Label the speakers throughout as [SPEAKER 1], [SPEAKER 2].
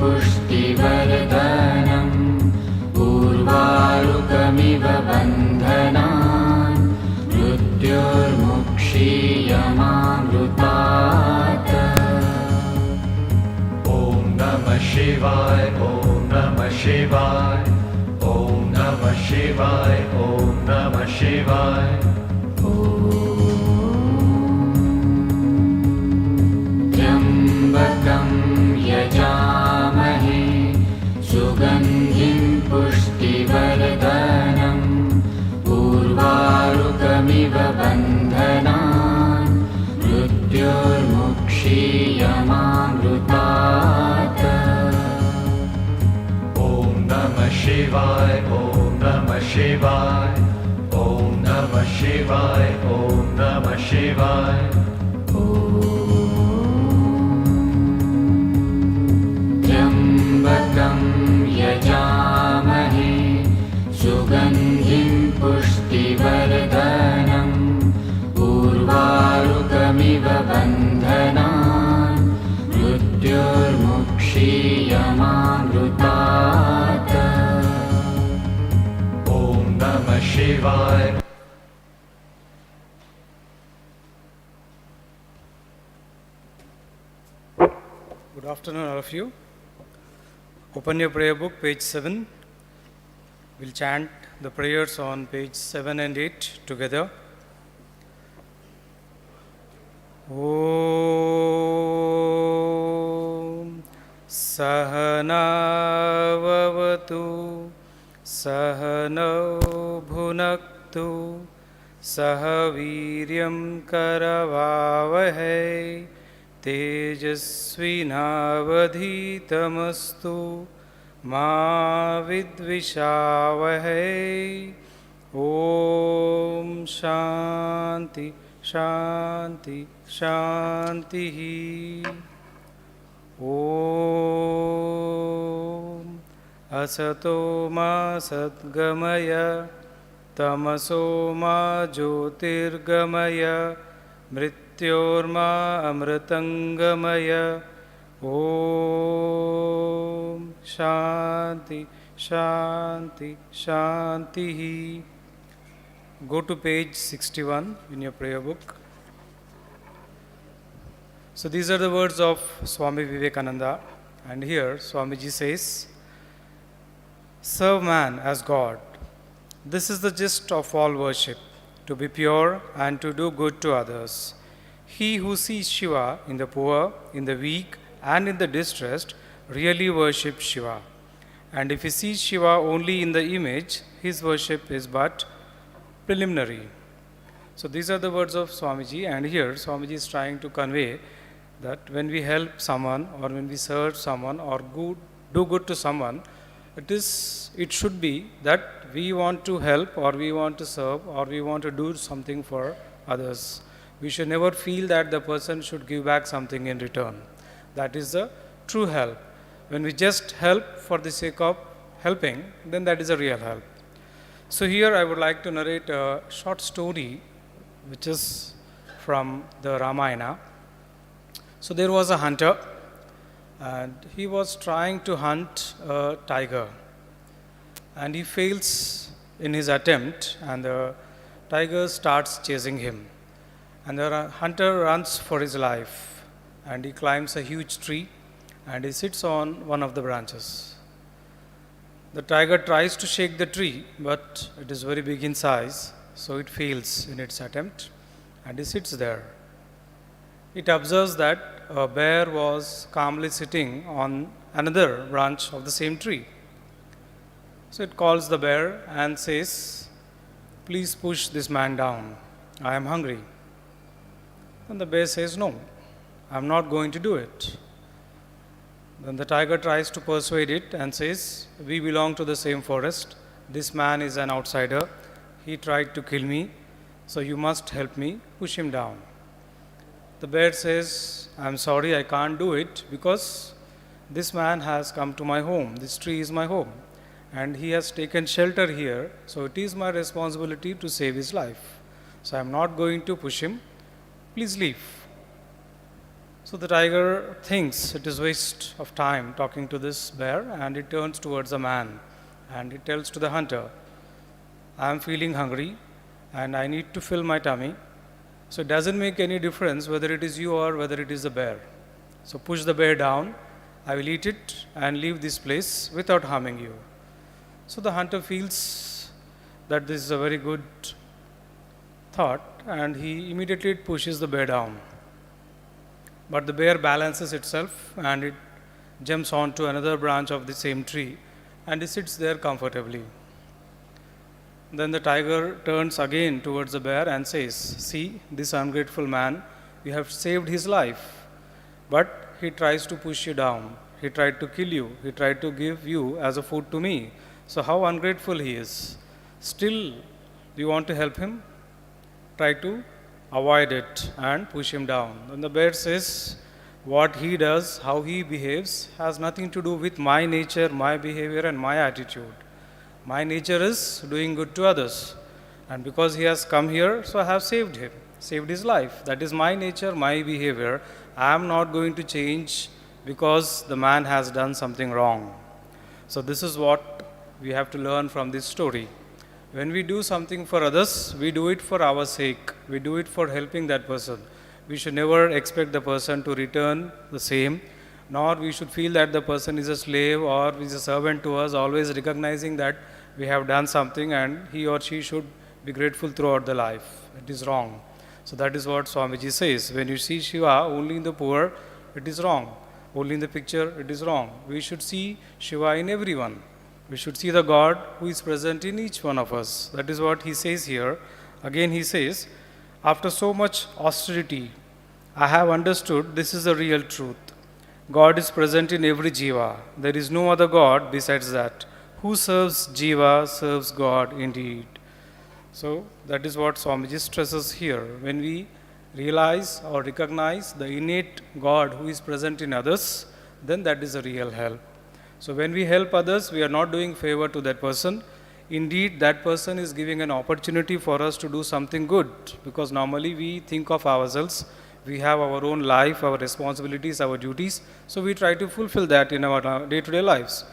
[SPEAKER 1] पुष्टिवर्धनम् उर्वारुकमिव बन्धनान् मृत्योर्मुक्षीयमामृतात्।
[SPEAKER 2] ॐ नमः शिवाय, ॐ नमः शिवाय, ॐ नमः शिवाय, ॐ नमः शिवाय।
[SPEAKER 1] त्र्यम्बकं यजामहे सुगन्धिं पुष्टिवर्धनम् उर्वारुकमिव बन्धनान् मृत्योर्मुक्षीयमामृतात्।
[SPEAKER 2] ॐ नमः शिवाय, ॐ नमः शिवाय, ॐ नमः शिवाय, ॐ नमः शिवाय।
[SPEAKER 1] त्र्यम्बकं यजामहे सुगन्धिं पुष्टिवर्धनम् उर्वारुकमिव बन्धनान् मृत्योर्मुक्षीयमामृतात्।
[SPEAKER 2] ॐ नमः शिवाय।
[SPEAKER 3] Good afternoon, all of you. Open your prayer book, page 7. We'll chant the prayers on page 7 and 8 together. Om Sahana Vavatu Sahana Bhunaktu Sahaviryam Karavavahai तेजस्विनावधीतमस्तु मा विद्विषावहै। ॐ शान्ति शान्ति शान्तिः। ॐ असतो मा सद्गमय तमसो मा ज्योतिर्गमय मृत्योर्मा अमृतंगमय। ॐ शांति शांति शांति। Go to page 61 in your prayer book. So these are the words of Swami Vivekananda, and here Swamiji says, serve man as God. This is the gist of all worship, to be pure and to do good to others. He who sees Shiva in the poor, in the weak, and in the distressed really worships Shiva. And if he sees Shiva only in the image, his worship is but preliminary. So these are the words of Swamiji, and here Swamiji is trying to convey that when we help someone or when we serve someone or do good to someone, it should be that we want to help or we want to serve or we want to do something for others. We should never feel that the person should give back something in return. That is the true help. When we just help for the sake of helping, then that is a real help. So here I would like to narrate a short story which is from the Ramayana. So there was a hunter and he was trying to hunt a tiger, and he fails in his attempt, and the tiger starts chasing him, and the hunter runs for his life, and he climbs a huge tree and he sits on one of the branches. The tiger tries to shake the tree, but it is very big in size, so it fails in its attempt, and he sits there. It observes that a bear was calmly sitting on another branch of the same tree. So it calls the bear and says, "Please push this man down. I am hungry." And the bear says, "No, I am not going to do it." Then the tiger tries to persuade it and says, "We belong to the same forest. This man is an outsider. He tried to kill me, so you must help me push him down." The bear says, "I'm sorry, I can't do it because this man has come to my home. This tree is my home, and he has taken shelter here, so it is my responsibility to save his life. So I'm not going to push him. Please leave." So the tiger thinks it is waste of time talking to this bear, and it turns towards a man and it tells to the hunter, I am feeling hungry and I need to fill my tummy. So it doesn't make any difference whether it is you or whether it is the bear. So push the bear down, I will eat it and leave this place without harming you. So the hunter feels that this is a very good thought, and he immediately pushes the bear down. But the bear balances itself and it jumps onto another branch of the same tree and it sits there comfortably. Then the tiger turns again towards the bear and says, see, this ungrateful man, you have saved his life, but he tries to push you down. He tried to kill you. He tried to give you as a food to me. So how ungrateful he is. Still, do you want to help him? Try to avoid it and push him down. Then the bear says, what he does, how he behaves, has nothing to do with my nature, my behavior, and my attitude. My nature is doing good to others. And because he has come here, so I have saved him, saved his life. That is my nature, my behavior. I am not going to change because the man has done something wrong. So this is what we have to learn from this story. When we do something for others, we do it for our sake. We do it for helping that person. We should never expect the person to return the same, nor we should feel that the person is a slave or is a servant to us, always recognizing that we have done something and he or she should be grateful throughout the life. It is wrong. So that is what Swamiji says. When you see Shiva only in the poor, it is wrong. Only in the picture, it is wrong. We should see Shiva in everyone. We should see the God who is present in each one of us. That is what he says here. Again he says, after so much austerity, I have understood this is the real truth. God is present in every jiva. There is no other God besides that. Who serves jiva serves God indeed. So that is what Swamiji stresses here. When we realize or recognize the innate God who is present in others, then that is a real help. So when we help others, we are not doing favor to that person. Indeed, that person is giving an opportunity for us to do something good, because normally we think of ourselves. We have our own life, our responsibilities, our duties. So we try to fulfill that in our day-to-day lives.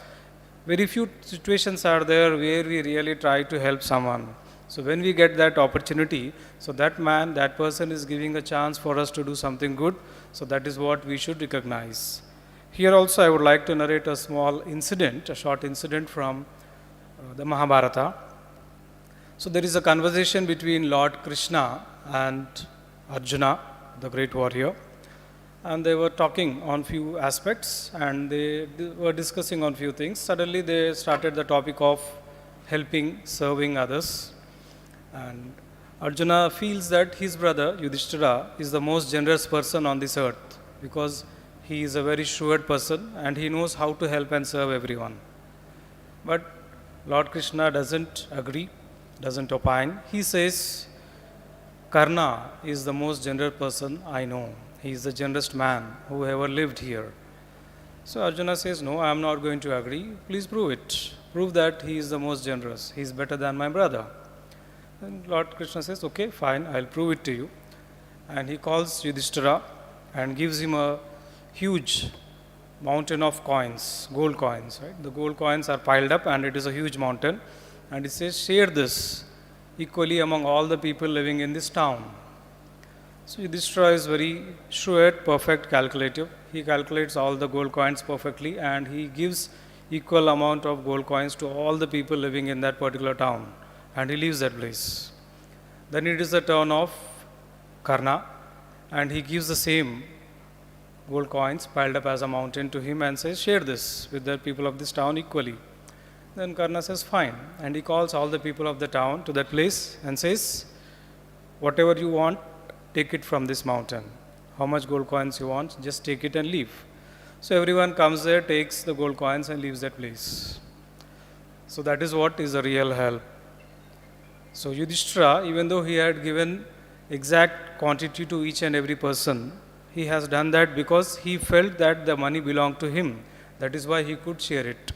[SPEAKER 3] Very few situations are there where we really try to help someone. So when we get that opportunity, so that man, that person is giving a chance for us to do something good. So that is what we should recognize. Here also I would like to narrate a small incident, a short incident from the Mahabharata. So there is a conversation between Lord Krishna and Arjuna, the great warrior, and they were talking on few aspects and they were discussing on few things. Suddenly they started the topic of helping, serving others, and Arjuna feels that his brother Yudhishthira is the most generous person on this earth, because he is a very shrewd person and he knows how to help and serve everyone. But Lord Krishna doesn't agree, doesn't opine. He says, Karna is the most generous person I know. He is the generous man who ever lived here. So Arjuna says, no, I am not going to agree. Please prove it. Prove that he is the most generous. He is better than my brother. And Lord Krishna says, okay, fine, I'll prove it to you. And he calls Yudhishthira and gives him a huge mountain of coins, gold coins. Right? The gold coins are piled up and it is a huge mountain. And he says, share this equally among all the people living in this town. So Yudhishthira is very shrewd, perfect, calculative. He calculates all the gold coins perfectly and he gives equal amount of gold coins to all the people living in that particular town. And he leaves that place. Then it is the turn of Karna and he gives the same gold coins piled up as a mountain to him and says, share this with the people of this town equally. Then Karna says, fine. And he calls all the people of the town to that place and says, whatever you want, take it from this mountain. How much gold coins you want, just take it and leave. So everyone comes there, takes the gold coins and leaves that place. So that is what is a real help. So Yudhishthira, even though he had given exact quantity to each and every person, he has done that because he felt that the money belonged to him. That is why he could share it.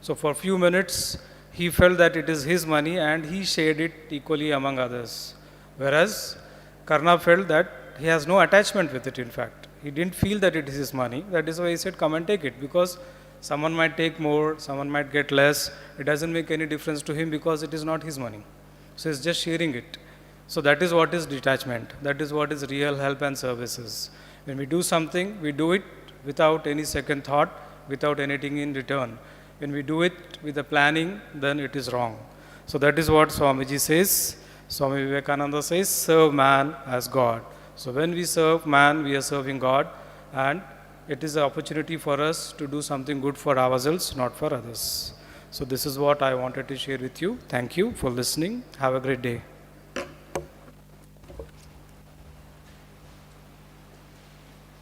[SPEAKER 3] So for a few minutes, he felt that it is his money and he shared it equally among others. Whereas Karna felt that he has no attachment with it, in fact. he didn't feel that it is his money. That is why he said, come and take it, because someone might take more, someone might get less. It doesn't make any difference to him because it is not his money. So he's just sharing it. So that is what is detachment. That is what is real help and services. When we do something, we do it without any second thought, without anything in return. When we do it with a planning, then it is wrong. So that is what Swamiji says. Swami Vivekananda says, serve man as God. So when we serve man, we are serving God, and it is an opportunity for us to do something good for ourselves, not for others. So this is what I wanted to share with you. Thank you for listening. Have a great day.